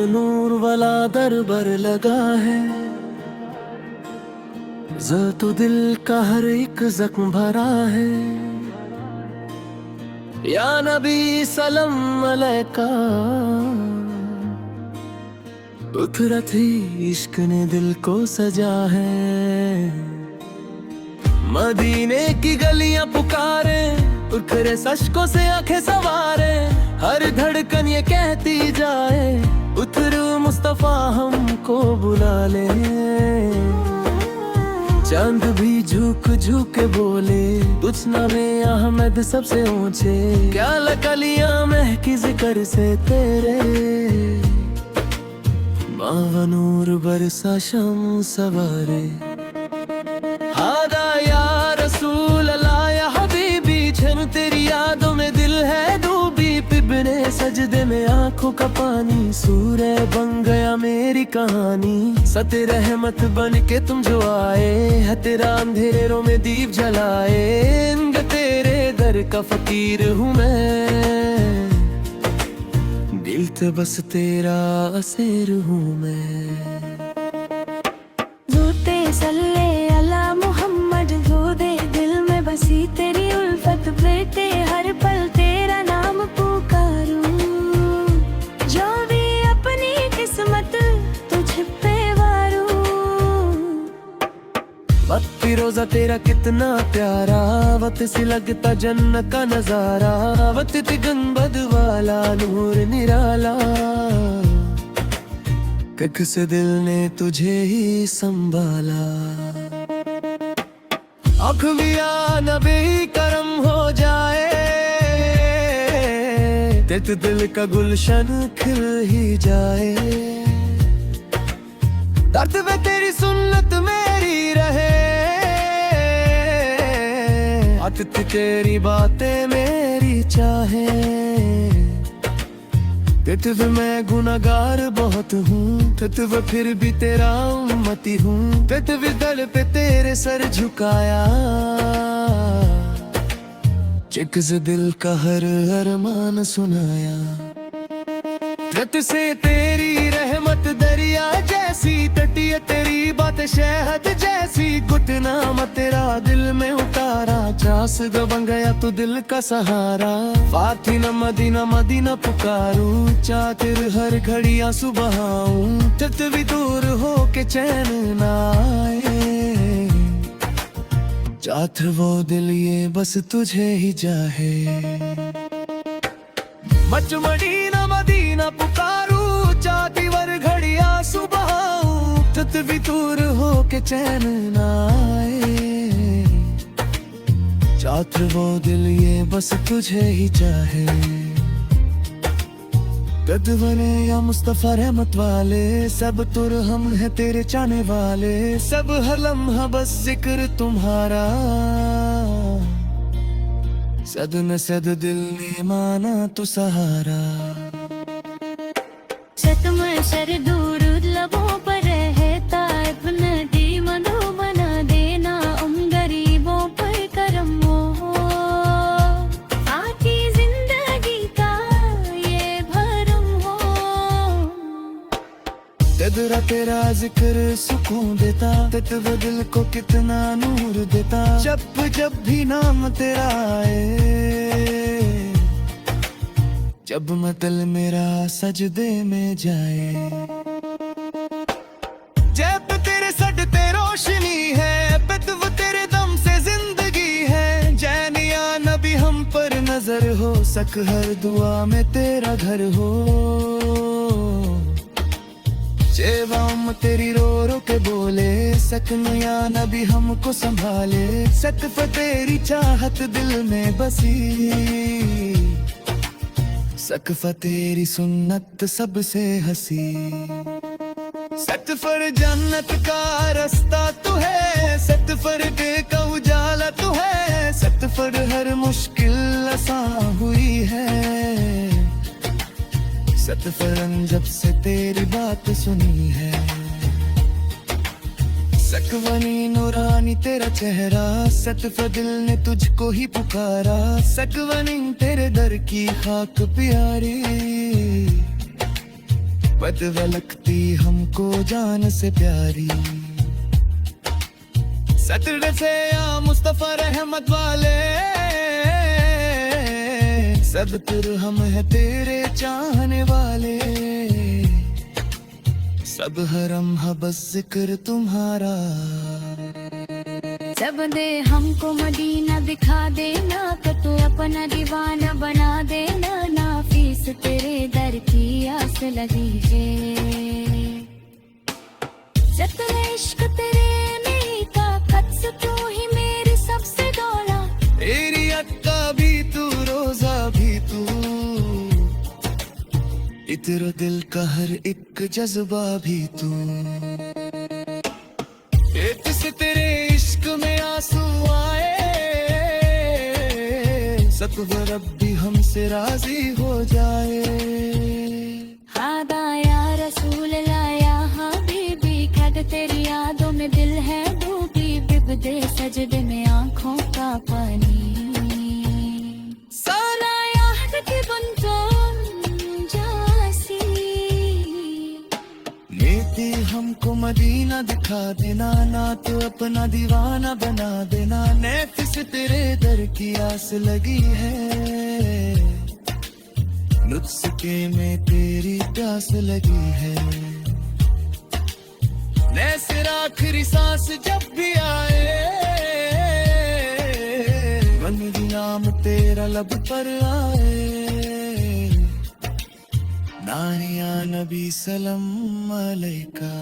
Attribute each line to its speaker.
Speaker 1: नूर वाला दरबार लगा है, तो दिल का हर एक जख्म भरा है। या नबी सलाम अलैका, उतरत ही इश्क ने दिल को सजा है। मदीने की गलियां पुकारे, उखरे सशकों से आंखें सवारे, हर धड़कन ये कहती जाए उतरू मुस्तफा हमको बुला ले। चांद भी झुक झुक के बोले तुझ नामे अहमद सबसे ऊंचे, क्या लकलियां महकी जिक्र से तेरे। मावा नूर बरसा शम सवारे, हादा या रसूल अल्लाह या हबीबी, छन तेरी यादों में दिल है डूबी। पिबने सजदे में आंखों का पानी, सूरह बन गया मेरी कहानी। सत रहमत बन के तुम जो आए, है तेरा अंधेरों में दीप जलाए। इंग तेरे दर का फकीर हूँ मैं, दिल तो बस तेरा असेर हूँ मैं।
Speaker 2: दूते सल्ले अला मुहम्मद, दूदे दिल में बसी तेरी उल्फत। बेटे हर पल तेरा नाम पुकारूं, जो भी अपनी किस्मत तुझ पे वारूं।
Speaker 1: वक्त फिरोजा तेरा कितना प्यारा, वत से लगता जन्नत का नजारा। वत गंबद वाला नूर निराला, किस दिल ने तुझे ही संभाला। अखविया नबी करम हो जाए, तित दिल का गुलशन खिल ही जाए। दर्द में तेरी सुन्नत मेरी रहे, अतिथि तेरी बातें मेरी चाहे। तितव मैं गुनाहगार बहुत हूँ, तितव फिर भी तेरा उम्मती हूँ। तितव दल पे तेरे सर झुकाया, चिक्स दिल का हर अरमान सुनाया। तित से तेरी रहमत दरिया जैसी, तटिया तेरी बात शहद जैसी। घुटना तेरा दिल में उतारा, चास बन गया तू दिल का सहारा। फातिना मदीना मदीना पुकारू, चातिर हर घड़ी आंसू बहाऊं। तित भी दूर हो के चैन ना आए, चाहत वो दिल ये बस तुझे ही चाहे। मच मदीना मदीना पुकारू, चाहती वर घड़ी आंसू बहाऊं। तित भी दूर हो के चैन ना आए, चाहत वो दिल ये बस तुझे ही चाहे। कदवने या मुस्तफा रहमत वाले, सब तुर हम है तेरे चाहने वाले। सब हर लम्हा बस जिक्र तुम्हारा, सद न सद दिल ने माना तो सहारा।
Speaker 2: शतम शर दूर लबों पर रहता, अपना दी मधु बना देना। गरीबों पर करम हो, आती जिंदगी का ये भरम हो।
Speaker 1: तेरा तेरा जिक्र सुकून देता, तितव दिल को कितना नूर देता। जब भी नाम तेरा आए, जब मतल मेरा सजदे में जाए। जब तेरे सजदे रोशनी है, बितव तेरे दम से जिंदगी है। जैनिया नबी हम पर नजर हो, सक हर दुआ में तेरा घर हो। जेवाम तेरी रो रो के बोले, सकनुया नबी हमको संभाले। सतफ तेरी चाहत दिल में बसी, सकफ़ तेरी सुन्नत सबसे हसी। सतफर जन्नत का रास्ता तू है, सतफर का उजाला तू है। सतफर हर मुश्किल आसान हुई है, सतफरन जब से तेरी बात सुनी है। सकवनी नूरानी तेरा चेहरा, सतफ दिल ने तुझको ही पुकारा। सकवनी तेरे दर की खाक प्यारी, बदवा लगती हमको जान से प्यारी सैटरडे से या मुस्तफा रहमत वाले सब फिर हम है तेरे चाहने वाले सब हरम है बस जिक्र तुम्हारा
Speaker 2: सब दे हमको मदीना दिखा देना तो तू अपना दीवाना बना देना नाफिस तेरे दर की आस लगी है जतरा इश्क तेरे में का कत्स तू ही मेरी सबसे दौला
Speaker 1: तेरी अक्का भी तू रोजा भी तू इतना दिल का हर एक जज्बा भी तू एक से तेरे इश्क में आंसू आए सतव रब्बी हमसे राजी हो जाए
Speaker 2: हादा या रसूल अल्लाह या हबीबी कद तेरी यादों में दिल है डूबी बिबदे सजदे में आंखों का पानी सोना याद की बुंदों जासी
Speaker 1: लेते हमको मदीना दिखा देना ना तो अपना दीवाना बना देना नैफिस तेरे दर की आस लगी है नुस्खे में तेरी प्यास लगी है नैसिर आखिरी सांस जब भी आए मन नाम तेरा लब पर आए नानिया नबी सलम अलैका